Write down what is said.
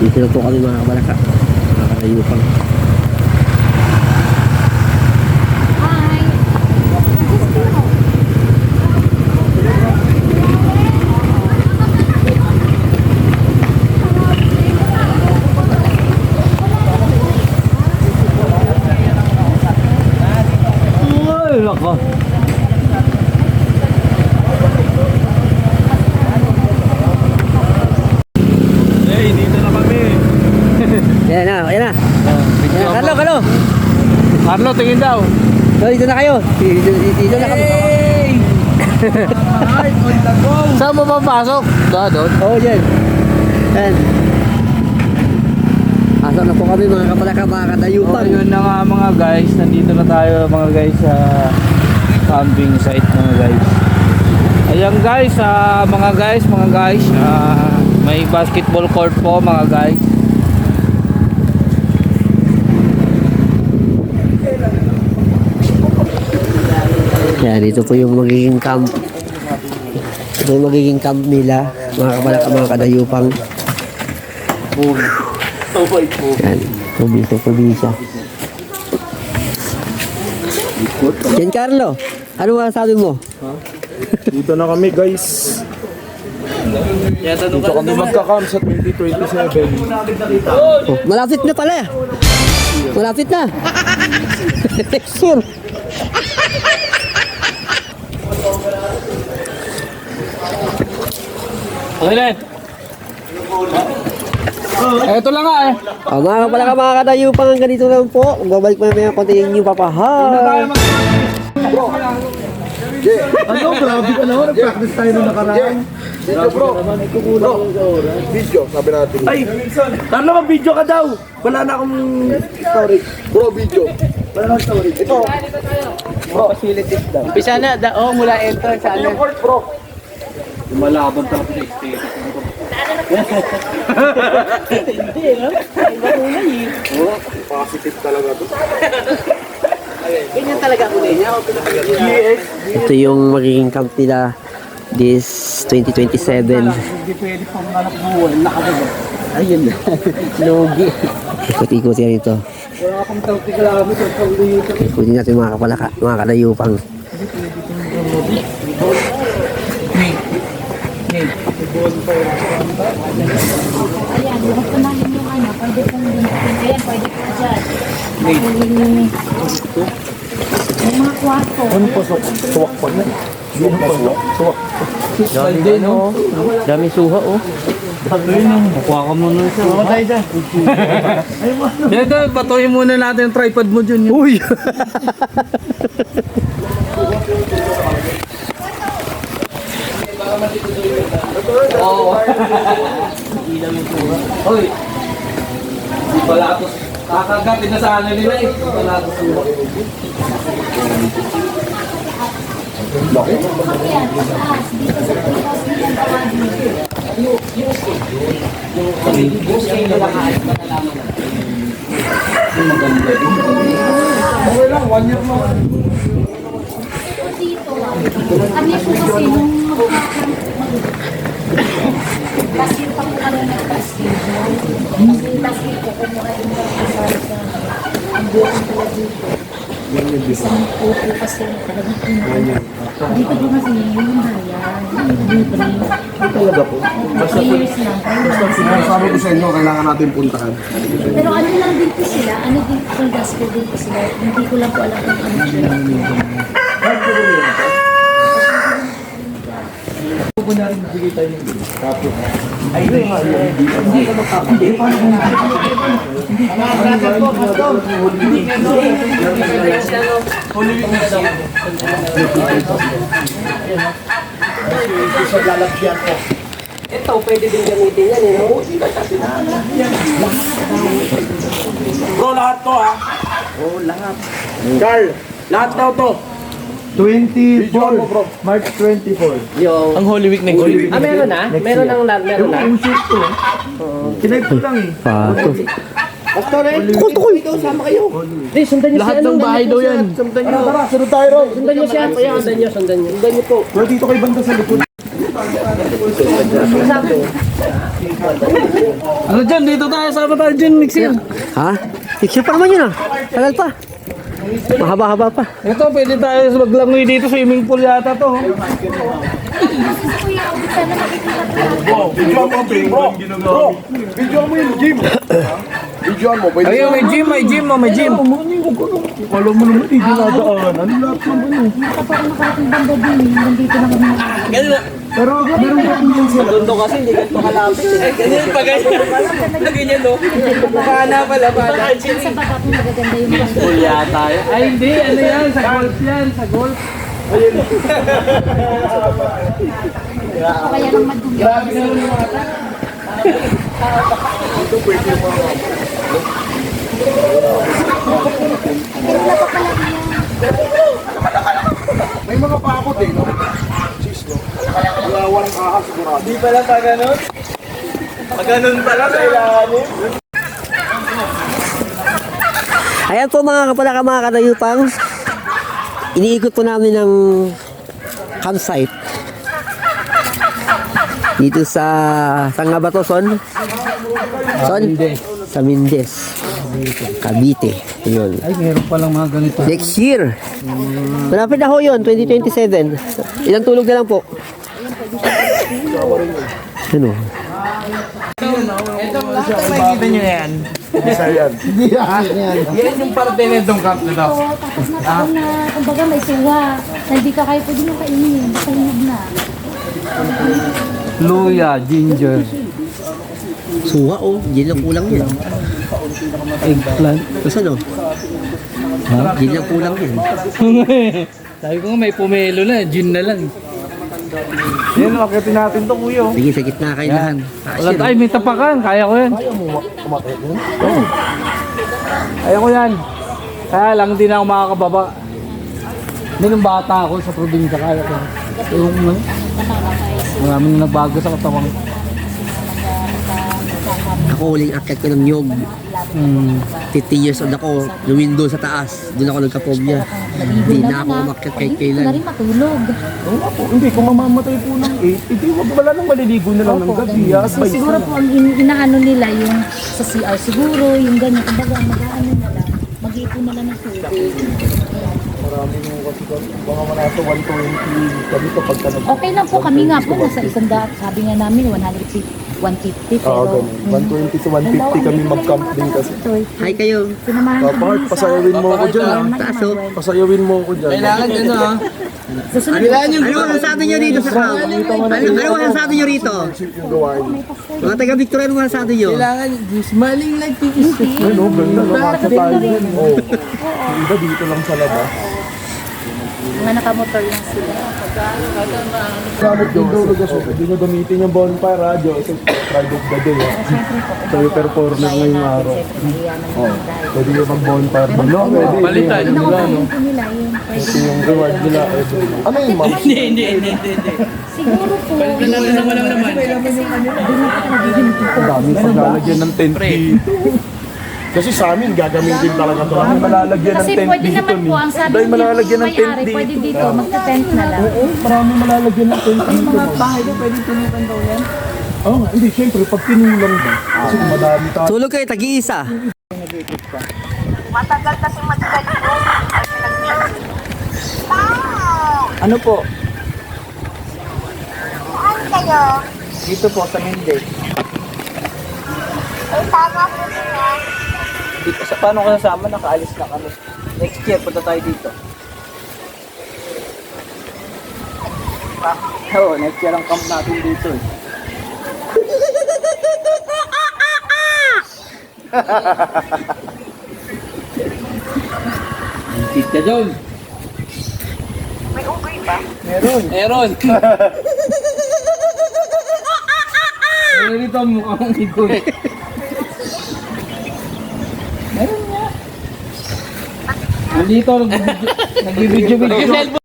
Dito na po kami mga kabalaka. Mga katayupang. Lako. Hey, dito na kami. Yan na, yan na. Yan, Carlo, Carlo. Carlo, tingin daw. So, dito na kayo. Dito na kami. Saan mo papasok? Doon. Oo, dyan. Yan. Pasok na po kami mga kabalaka, mga katayupang. Yun na nga mga guys, nandito na tayo mga guys sa camping site mga guys. Ayan guys, mga guys, may basketball court po mga guys. Yan, dito po yung magiging camp. Ito yung magiging camp nila, mga kabalaka, mga katayupang. Yan, probinsya. Giancarlo, ano masasabi mo? Dito na kami guys. Dito kami magka-camp sa 2027. Oh, malapit na pala. Malapit na. Next year. Okay na. Ito lang nga eh. Mga kabalaka, mga katayupang, ganito lang po. Babalik mo na konti yung new papahay. Ano, grabe ka na. Nag-practice tayo nung nakaraan. Video bro. Video, sabi natin. Ay, Carlo, mag-video ka daw. Wala na akong storage. Bro, video. Wala na akong storage. Ito. Bro, facilities daw. Pisa na, mula enter sa Ano yung court, bro? Lumalaban talaga sa state. Hindi, no? Ay, marunay eh. Positive talaga to. Ganyan talaga ako niya. Ito yung magiging camp nila this 2027. Hindi pwede pang anak buwan. Nakagawa. Ayun na. Logi. Ikot-ikot yan ito. Wala akong 30 kilometers sa ulo dito. Ikutin natin mga kapalaka, mga katayupang. Ayan, huwag ko namin yung ano, pwede kong dinapin. Ayan, pwede ko dyan. May mga kwarto. Ano po, suwak pa na. Suwak. Dami din oh. Dami suha oh. Makuha ka muna siya. Mamatay dyan. Ito, patuhin muna natin yung tripod mo dyan. Uy! Oo. Hoy! Palatos. Kakagatin na sa ano nila eh. Palatos suha. Ayan, taas. Dito sa taas, dito sa tawag. Okay lang, 1 year mo. Dito, kami po kasi nung basket pa po kami nag-basket. Kasi basket po, kumuha din kami sa ang buong pala dito. Isang pupo kasi talagang dito po kasi yung bayan, libre. Talaga po. 3 years lang. Sinasabi ko sa inyo, kailangan natin puntahan. Pero ano lang din po sila, ano din po gospel din po sila. Hindi ko lang po alam kung ano siya. Ito, pwede din gamitin yan eh. No? Bro, lahat to ah. Oh, lahat. Carl, lahat daw to. 24, March 24. Ang Holy Week na Holy Week. Meron na? Meron na? Yung shoot ko. Kinag ko lang eh. Pato. Pastor eh, tukol ikaw, sama kayo. Hindi, sundan niyo Lahat ng bahay daw yan. Sundan niyo. Tara, sunod tayo, Ro. Sundan niyo siya. Sundan niyo po. Pero dito kay banda sa likod. Ano dyan? Dito tayo. Sama tayo dyan. Mixer. Ha? Picture pa naman yun ah. Tagal pa. Mahaba-haba pa. Ito, pwede tayo maglangoy dito. Swimming pool yata to. Video mo, bro. Bro, video mo yung gym. Video mo, pwede. Ayun, may gym, may gym, may gym. Alam mo naman, hindi dinadaan. Ano lahat naman yun? Baka pa ako nakarating banda din. Nandito na kami. Pero meron ka din sila. Ganito kasi, hindi ganito kalapit. Ganyan pa ganyan. Ganyan no? Mukha na pala pala. Sa baba po magaganda yung mga Pool yata yun. Ay, hindi. Ano yan? Sa golf yan. Sa golf. o kaya lang madumi. May mga pakot eh, no? Sis, no? Kaya walang ahas sigurado. Di pala pa ganun. Pag ganun pala, kailangan yun. Ayan po mga kapalaka, mga kadayupang. Iniikot po namin ng campsite. Dito sa, saan nga ba to, Son? Son? Sa Mindes. Cavite. Ayun. Ay, meron palang mga ganito. Next year. Malapit na ho yun, 2027. Ilang tulog na lang po. Ano? Ito, lahat ang makikita nyo yan. Isa yan. Yan yung parte na itong camp na to. Oo, tapos na, kumbaga may suwa. Na hindi ka kayo pwede nyo kainin. Basta hinog na. Luya, ginger, Suha oh, hindi lang kulang yan. eggplant. Tapos ano? Hindi lang kulang yan. Sabi ko nga may pomelo na, gin na lang. Yan, akitin natin to, kuya. Sige, sa gitna kayo lahat. Wala tayo, may tapakan. Kaya ko yan. Kaya ko yan. Kaya lang, hindi na ako makakababa. Hindi nung bata ako sa probinsya, kaya ko. Yung ano, maraming nagbago sa katawan. Ako huling akit ko ng nyog. 15 years old ako, yung window sa taas. Doon ako nagka-phobia. Hindi na ako umakyat kahit Na kailan. rin matulog. Hindi, kung mamamatay po ng 8, hindi, wag wala nang maliligo na lang ng gabi. At So siguro po ang inaano nila yung sa CR siguro, yung ganyan. Kumbaga mag-aano nila. Mag-iipon nila ng tubig. marami nung kasi baka manasa 120 kami kapag ka nag- Okay lang po kami nga po nasa 100. Sabi nga namin 150 pero ganun. 120 to 150 kami mag-camp din kasi. Hi kayo. Sinamahan Papa, pasayawin mo ako dyan, ah. Taso. Pasayawin mo ako dyan. Kailangan yun ah. Susunod Ano ang sabi nyo dito sa camp? Ano ang sabi nyo rito? Yung gawain. Mga taga Victoria, ano ang sabi nyo? Kailangan smiling like this. Ay no, ganda. Nakasa tayo. Oo. Yung iba dito lang sa labas. mga nakamotor lang sila. Gamit din daw na Joseph. Hindi nyo gamitin yung bonfire ha, Joseph. Pride of the day ha. So yung performer ngayong araw. Oh, pwede nyo mag-bonfire. No, pwede. Balitan. Inakupahin po nila yun. Ito yung reward nila. Ano yun, ma'am? Hindi. Siguro po. Natin naman lang naman. Ang daming paglalagyan ng tent dito. Kasi sa amin, gagamitin talaga ito. Dahil malalagyan ng Kasi tent pwede dito. naman po, ang sabi Dahil malalagyan ng tent may-ari, pwede dito. dito, magte-tent na lang. Oo, marami malalagyan ng tent dito. Mga Bahay na pwede tunukan daw yan. Oo, hindi, syempre, pag tinulang ba? Kasi madami tayo. Tulog kayo, tag-iisa. Matagal kasi magkaligo. Ano po? Saan kayo? Dito po sa Mende. Eh, tama po sila. Dito, sa paano ka nasama? Nakaalis na kami. Next year, punta tayo dito. Oo, next year ang camp natin dito eh. Hintid ka dyan. May ugay ba? Meron. Meron dito ang mukha mong higoy. Meron nga. Nandito, nagbibidyo-video.